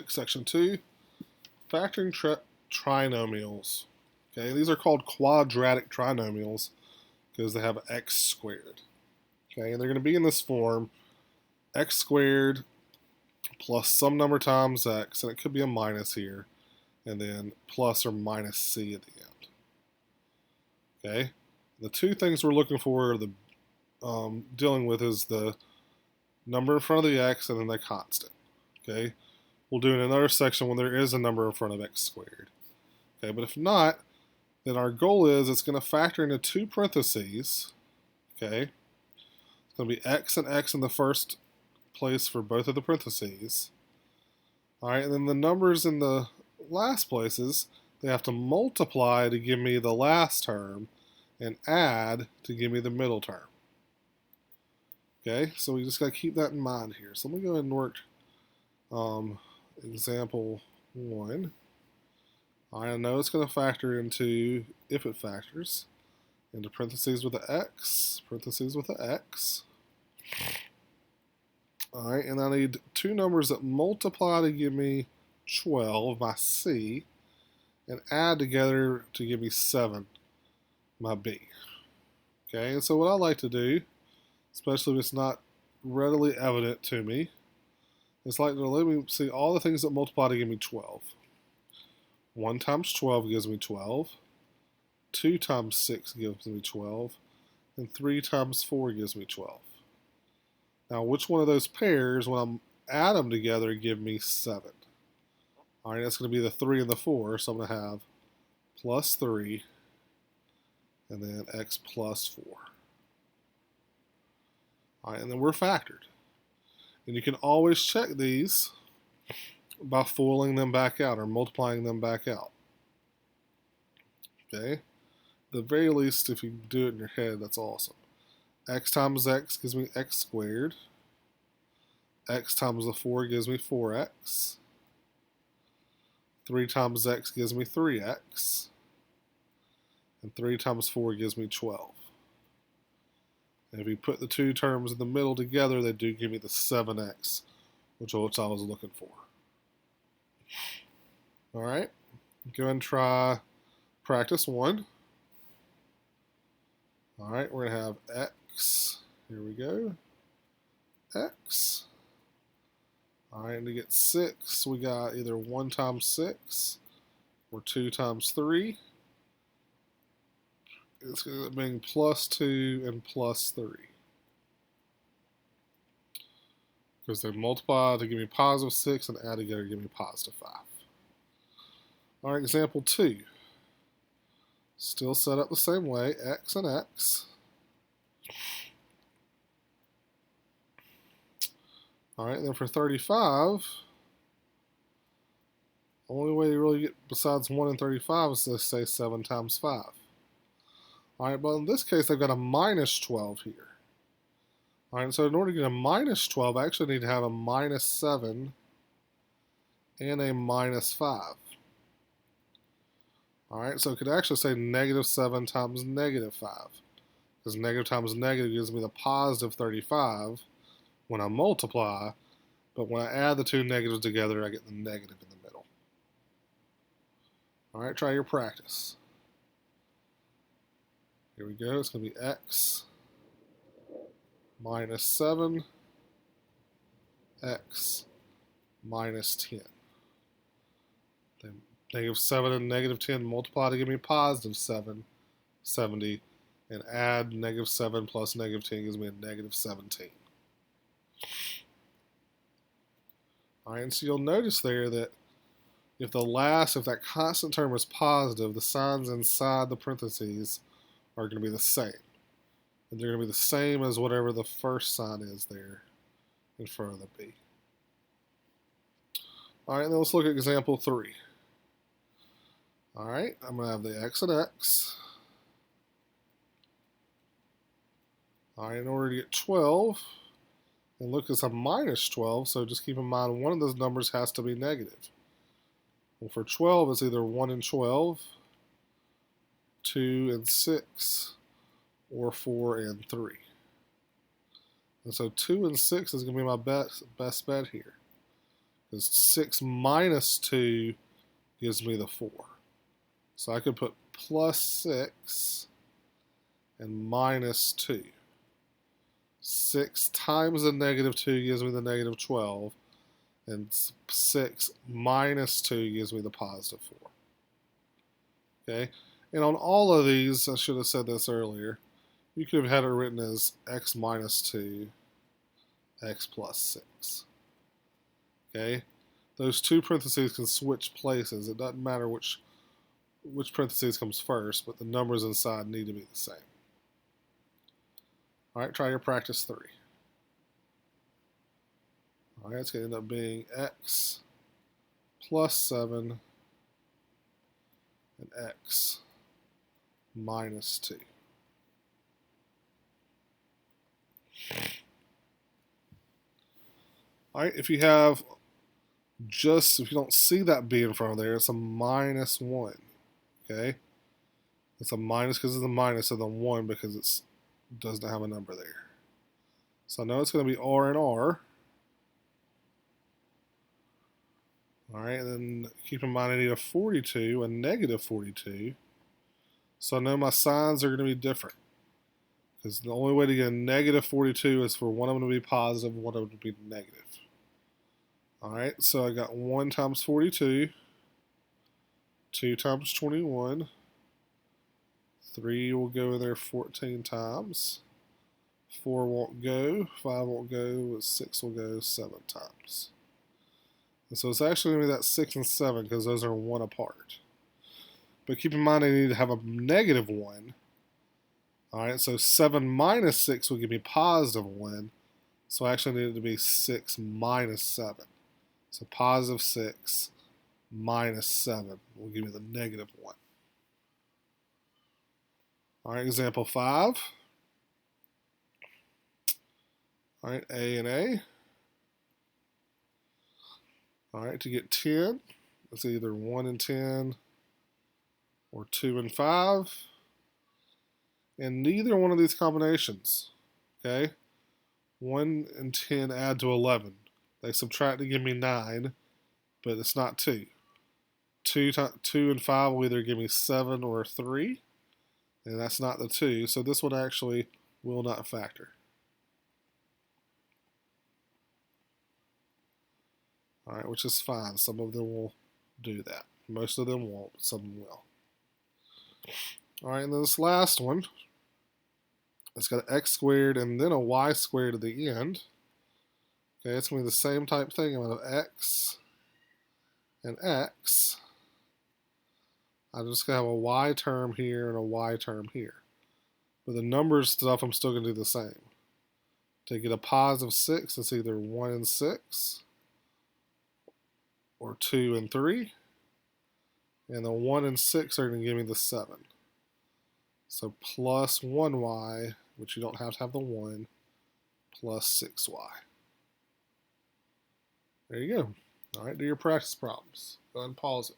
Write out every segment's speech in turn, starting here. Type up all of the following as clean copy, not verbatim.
Section 2, factoring trinomials. Okay, these are called quadratic trinomials because they have x squared. Okay, and they're going to be in this form: x squared plus some number times x, and it could be a minus here, and then plus or minus c at the end. Okay, the two things we're looking for, dealing with, is the number in front of the x and then the constant. Okay, we'll do in another section when there is a number in front of x squared. Okay, but if not, then our goal is it's going to factor into two parentheses. Okay, it's going to be x and x in the first place for both of the parentheses. All right, and then the numbers in the last places, they have to multiply to give me the last term and add to give me the middle term. Okay, so we just got to keep that in mind here. So let me go ahead and work example 1. I know it's going to factor into, if it factors, into parentheses with the x, parentheses with the x. All right, and I need two numbers that multiply to give me 12, my c, and add together to give me 7, my b. Okay, and so what I like to do, especially if it's not readily evident to me, is like to let me see all the things that multiply to give me 12. 1 times 12 gives me 12. 2 times 6 gives me 12. And 3 times 4 gives me 12. Now, which one of those pairs, when I add them together, give me 7? All right, that's going to be the 3 and the 4, so I'm going to have plus 3 and then x plus 4. All right, and then we're factored. And you can always check these by FOILing them back out or multiplying them back out. Okay? At the very least, if you do it in your head, that's awesome. X times x gives me x squared. X times the 4 gives me 4x. 3 times x gives me 3x. And 3 times 4 gives me 12. And if you put the two terms in the middle together, they do give me the 7x, which I was looking for. All right, go ahead and try practice 1. All right, we're going to have x. Here we go. X. All right, and to get 6, we got either 1 times 6 or 2 times 3. It's going to be plus 2 and plus 3. Because they multiply to give me positive 6 and add together to give me positive 5. All right, example 2. Still set up the same way, x and x. All right, and then for 35, the only way you really get besides 1 and 35 is to say 7 times 5. All right, but in this case, I've got a minus 12 here. All right, so in order to get a minus 12, I actually need to have a minus 7 and a minus 5. All right, so it could actually say negative 7 times negative 5, because negative times negative gives me the positive 35 when I multiply, but when I add the two negatives together, I get the negative in the middle. All right, try your practice. Here we go. It's going to be x minus 7, x minus 10. Then negative 7 and negative 10 multiply to give me positive 7, 70, and add negative 7 plus negative 10 gives me a negative 17. All right, and so you'll notice there that if that constant term is positive, the signs inside the parentheses are going to be the same. And they're going to be the same as whatever the first sign is there in front of the b. All right, then let's look at example 3. All right, I'm going to have the x and x. All right, in order to get 12, and look, it's a minus 12, so just keep in mind one of those numbers has to be negative. Well, for 12, it's either 1 and 12, 2 and 6, or 4 and 3. And so 2 and 6 is going to be my best bet here. Because 6 minus 2 gives me the 4. So I could put plus 6 and minus 2. 6 times the negative 2 gives me the negative 12. And 6 minus 2 gives me the positive 4. Okay? And on all of these, I should have said this earlier, you could have had it written as x minus 2, x plus 6. Okay? Those two parentheses can switch places. It doesn't matter which parentheses comes first, but the numbers inside need to be the same. All right, try your practice 3. All right, it's going to end up being x plus 7 and x minus 2. All right, if you don't see that b in front of there, it's a minus 1. Okay? It's a minus because it's a minus, and then 1 because it doesn't have a number there. So I know it's going to be r and r. All right, and then keep in mind I need a 42 and negative 42. So I know my signs are going to be different. Because the only way to get a negative 42 is for one of them to be positive and one of them to be negative. All right, so I got 1 times 42, 2 times 21, 3 will go in there 14 times, 4 won't go, 5 won't go, 6 will go 7 times. And so it's actually going to be that 6 and 7 because those are 1 apart. But keep in mind I need to have a negative 1. All right, so 7 minus 6 will give me positive 1. So I actually need it to be 6 minus 7. So positive 6 minus 7 will give me the negative 1. All right, example 5. All right, A and A. All right, to get 10, it's either 1 and 10 or 2 and 5. And neither one of these combinations, okay? 1 and 10 add to 11. They subtract to give me 9, but it's not 2. 2 and 5 will either give me 7 or 3, and that's not the 2, so this one actually will not factor. All right, which is fine. Some of them will do that. Most of them won't, but some will. All right, and then this last one, it's got an x squared and then a y squared at the end. Okay, it's going to be the same type thing. I'm going to have x and x. I'm just going to have a y term here and a y term here. But the numbers stuff, I'm still going to do the same. To get a positive 6, it's either 1 and 6 or 2 and 3. And the 1 and 6 are going to give me the 7. So plus 1y, which you don't have to have the 1, plus 6y. There you go. All right, do your practice problems. Go ahead and pause it.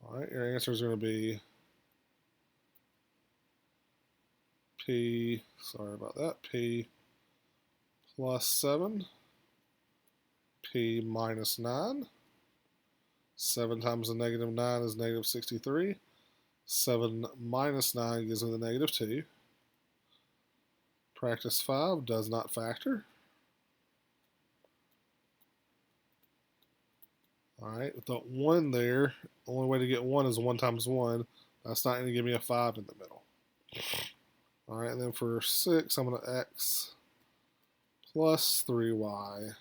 All right, your answer is going to be P, sorry about that, P plus 7, P minus 9. 7 times the negative 9 is negative 63. 7 minus 9 gives me the negative 2. Practice 5 does not factor. All right, with the 1 there, the only way to get 1 is 1 times 1. That's not going to give me a 5 in the middle. All right, and then for 6, I'm going to x plus 3y,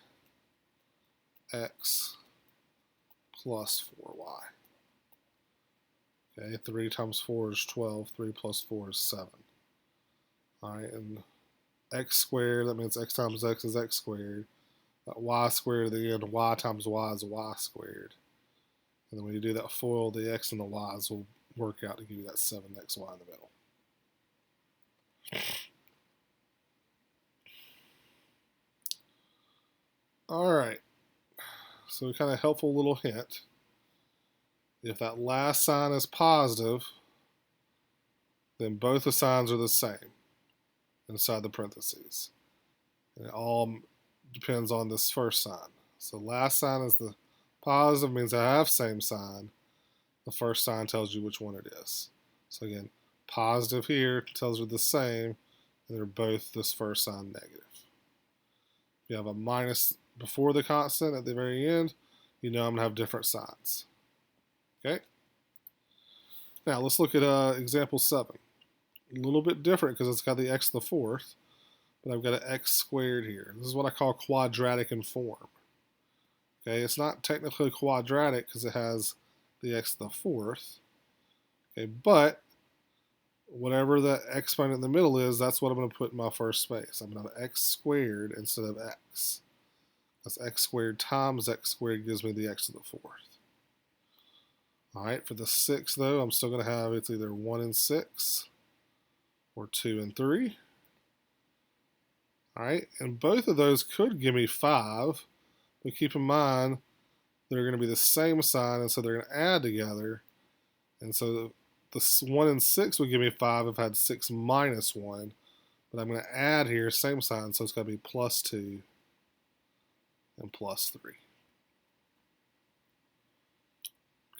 x plus 4y. Okay, 3 times 4 is 12. 3 plus 4 is 7. All right, and x squared, that means x times x is x squared. That y squared at the end, y times y is y squared. And then when you do that FOIL, the x and the y's will work out to give you that 7xy in the middle. All right, so kind of helpful little hint. If that last sign is positive, then both the signs are the same inside the parentheses. And it all depends on this first sign. So last sign is the positive, means I have same sign. The first sign tells you which one it is. So again, positive here tells you the same, and they're both this first sign negative. If you have a minus before the constant at the very end, you know I'm going to have different signs. Okay? Now let's look at example 7. A little bit different because it's got the x to the fourth, but I've got an x squared here. This is what I call quadratic in form. Okay, it's not technically quadratic because it has the x to the fourth. Okay, but whatever the exponent in the middle is, that's what I'm going to put in my first space. I'm going to have x squared instead of x. That's x squared times x squared gives me the x to the fourth. All right, for the 6, though, I'm still going to have it's either 1 and 6 or 2 and 3. All right, and both of those could give me 5, but keep in mind they're going to be the same sign, and so they're going to add together. And so the 1 and 6 would give me 5 if I had 6 minus 1, but I'm going to add here, same sign, so it's got to be plus 2 and plus 3.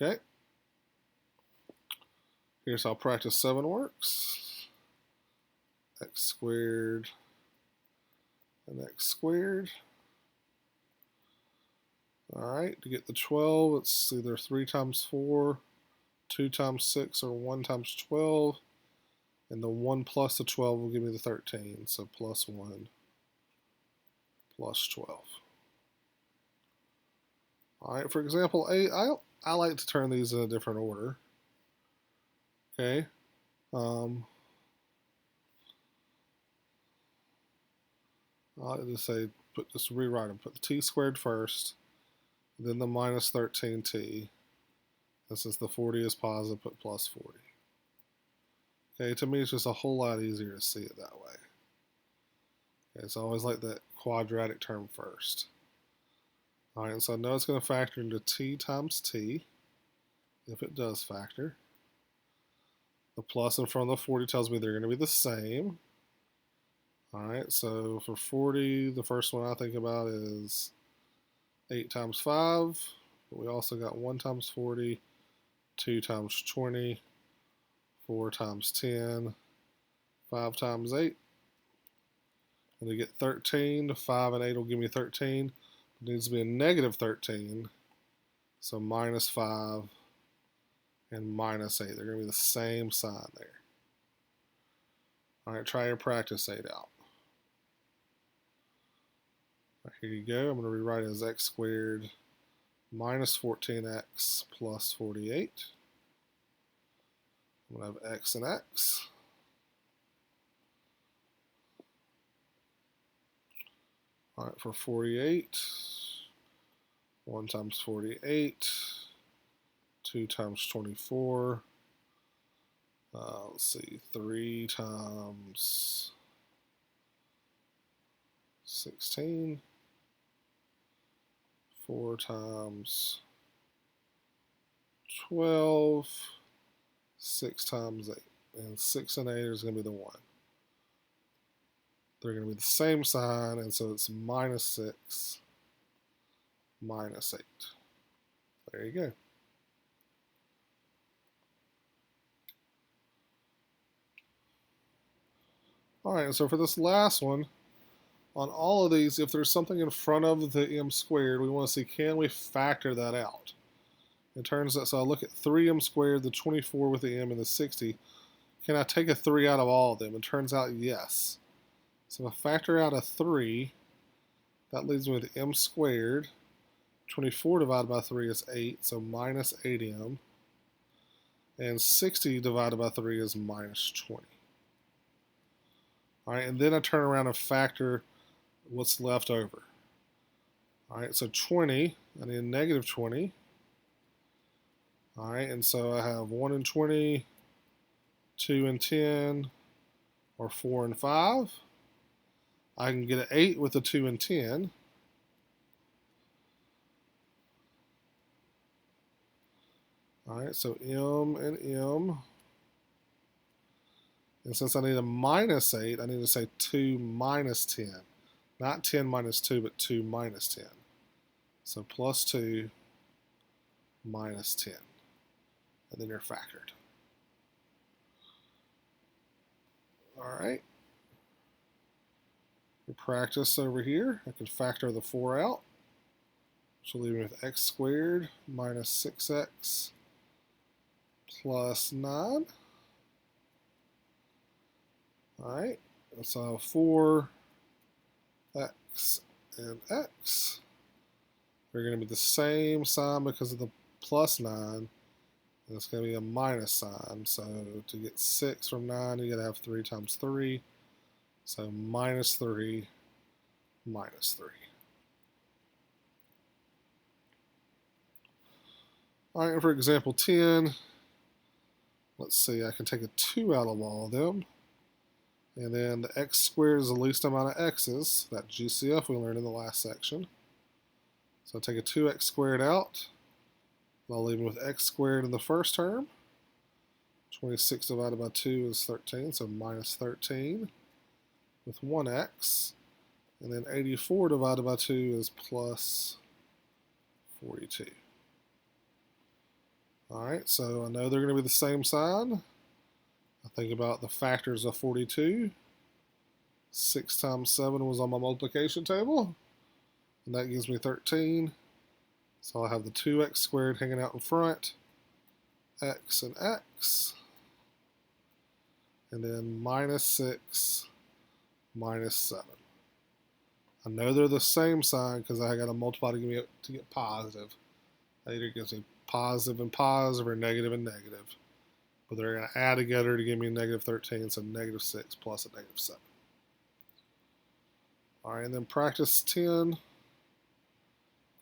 Okay. Here's how practice 7 works. X squared and x squared. All right, to get the 12, it's either 3 times 4, 2 times 6, or 1 times 12. And the 1 plus the 12 will give me the 13. So plus 1 plus 12. All right, for example 8, I like to turn these in a different order. Okay. I just say rewrite them. Put the t squared first, then the minus 13t. And since the 40 is positive, put plus 40. Okay, to me it's just a whole lot easier to see it that way. Okay, so I always like that quadratic term first. All right, so I know it's going to factor into t times t, if it does factor. The plus in front of the 40 tells me they're going to be the same. All right, so for 40, the first one I think about is 8 times 5. But we also got 1 times 40, 2 times 20, 4 times 10, 5 times 8. And to get 13, 5 and 8 will give me 13. It needs to be a negative 13. So minus 5 and minus 8. They're going to be the same sign there. All right, try your practice 8 out. Right, here you go. I'm going to rewrite it as x squared minus 14x plus 48. I'm going to have x and x. All right, for 48, 1 times 48, 2 times 24. Let's see, 3 times 16, 4 times 12, 6 times 8. And 6 and 8 is going to be the 1. They're going to be the same sign, and so it's minus 6, minus 8. There you go. All right, so for this last one, on all of these, if there's something in front of the m squared, we want to see, can we factor that out? It turns out, so I look at 3m squared, the 24 with the m, and the 60. Can I take a 3 out of all of them? It turns out yes. So if I factor out a 3, that leaves me with m squared. 24 divided by 3 is 8, so minus 8m. And 60 divided by 3 is minus 20. All right, and then I turn around and factor what's left over. All right, so 20, I need a negative 20. All right, and so I have 1 and 20, 2 and 10, or 4 and 5. I can get an 8 with a 2 and 10. All right, so m and m. And since I need a minus 8, I need to say 2 minus 10. Not 10 minus 2, but 2 minus 10. So plus 2 minus 10. And then they're factored. All right. For practice over here, I can factor the 4 out, which will leave me with x squared minus 6x plus 9. All right. So 4x and x. They're going to be the same sign because of the plus 9. And it's going to be a minus sign. So to get 6 from 9, you got to have 3 times 3. So minus 3 minus 3. All right, and for example 10, let's see, I can take a 2 out of all of them. And then the x squared is the least amount of x's, that GCF we learned in the last section. So I take a 2x squared out. I'll leave it with x squared in the first term. 26 divided by 2 is 13, so minus 13 with 1x. And then 84 divided by 2 is plus 42. All right, so I know they're going to be the same sign. I think about the factors of 42. 6 times 7 was on my multiplication table, and that gives me 13. So I have the 2x squared hanging out in front, x and x, and then minus 6 minus 7. I know they're the same sign because I got to multiply to get positive. That either gives me positive and positive or negative and negative. But they're going to add together to give me negative 13, so negative 6 plus a negative 7. All right, and then practice 10.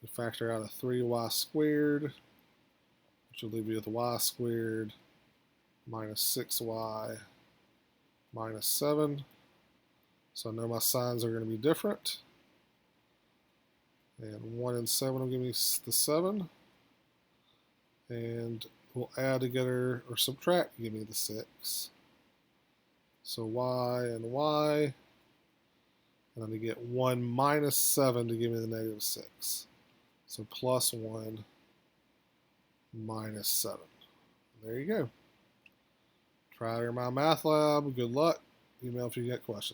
You factor out a 3y squared, which will leave you with y squared minus 6y minus 7. So I know my signs are going to be different. And 1 and 7 will give me the 7. And we'll add together or subtract to give me the 6. So y and y. And I'm going to get 1 minus 7 to give me the negative 6. So plus 1 minus 7. There you go. Try it in my math lab. Good luck. Email if you get questions.